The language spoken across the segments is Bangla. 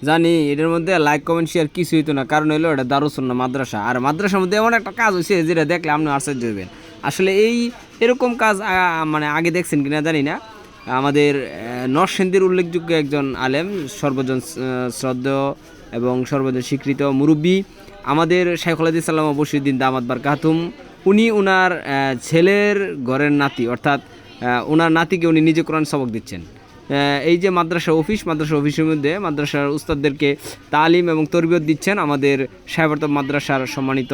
জানি এটার মধ্যে লাইক কমেন্ট শেয়ার কিছুই হইতো না, কারণ হলো এটা দারুস সুন্নাহ মাদ্রাসা। আর মাদ্রাসার মধ্যে এমন একটা কাজ হয়েছে যেটা দেখলে আপনি আশ্চর্য হবেন। আসলে এরকম কাজ মানে আগে দেখছেন কিনা জানি না। আমাদের নরসিংদীর উল্লেখযোগ্য একজন আলেম, সর্বজন শ্রদ্ধেয় এবং সর্বজন স্বীকৃত মুরব্বী আমাদের শাইখুল হাদিস আল্লামা বশিরউদ্দিন দামাত বারকাতুম, উনি ওনার ছেলের ঘরের নাতি, অর্থাৎ ওনার নাতিকে উনি নিজে কোরআন সবক দিচ্ছেন। এই যে মাদ্রাসা অফিসের মধ্যে মাদ্রাসার উস্তাদদেরকে তালিম এবং তরবিয়ত দিচ্ছেন আমাদের সাহেবর্তব মাদ্রাসার সম্মানিত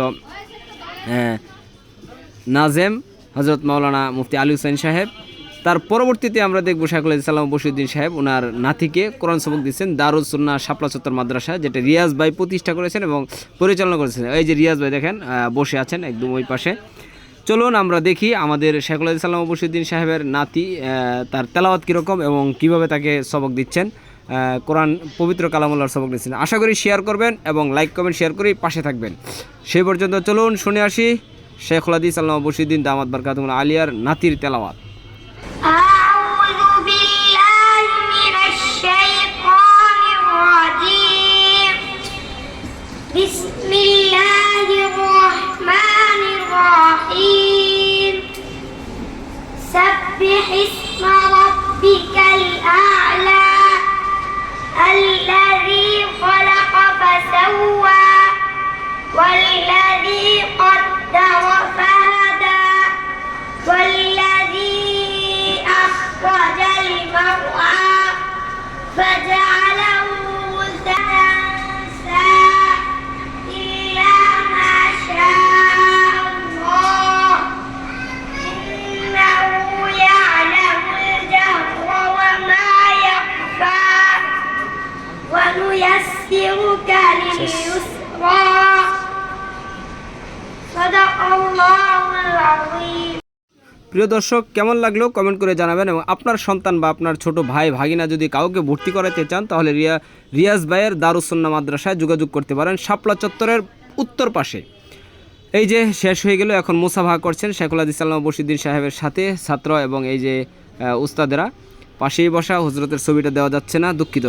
নাজেম হজরত মাওলানা মুফতি আলী হুসাইন সাহেব। তার পরবর্তীতে আমরা দেখব শাইখুল হাদিস আল্লামা বশিরউদ্দিন সাহেব ওনার নাতিকে কোরআন সবক দিচ্ছেন দারুস সুন্নাহ শাপলা চত্বর মাদ্রাসা, যেটা রিয়াজ ভাই প্রতিষ্ঠা করেছেন এবং পরিচালনা করেছেন। এই যে রিয়াজ ভাই দেখেন বসে আছেন একদম ওই পাশে। চলুন আমরা দেখি আমাদের শাইখুল হাদিস আল্লামা বশিরউদ্দিন সাহেবের নাতি তার তেলাওয়াত কীরকম এবং কিভাবে তাকে সবক দিচ্ছেন, কোরআন পবিত্র কালামুল্লাহর সবক দিচ্ছেন। আশা করি শেয়ার করবেন এবং লাইক কমেন্ট শেয়ার করেই পাশে থাকবেন। সেই পর্যন্ত চলুন শুনে আসি শাইখুল হাদিস আল্লামা বশিরউদ্দিন দামাত বারকাতুহুল আলিয়ার নাতির তেলাওয়াত। سبح اسم ربك الأعلى الذي خلق فسوى والذي قدر فهدى والذي أخرج المرعى فجعله غثاء إلا ما شاء الله إنه يعلم الجهر وما يخفى ونيسرك لليسرى صدق الله العظيم। প্রিয় দর্শক, কেমন লাগলো কমেন্ট করে জানাবেন এবং আপনার সন্তান বা আপনার ছোট ভাই ভাগিনা যদি কাউকে ভর্তি করাতে চান তাহলে রিয়াজ ভাইয়ের দারুস সুন্নাহ মাদ্রাসায় যোগাযোগ করতে পারেন, শাপলা চত্বরের উত্তর পাশে। এই যে শেষ হয়ে গেল, এখন মুসাফা করছেন শাইখুল হাদিস আল্লামা বশিরউদ্দিন সাহেবের সাথে ছাত্র এবং এই যে উস্তাদেরা। পাশেই বসা, হুজরতের ছবিটা দেওয়া যাচ্ছে না, দুঃখিত।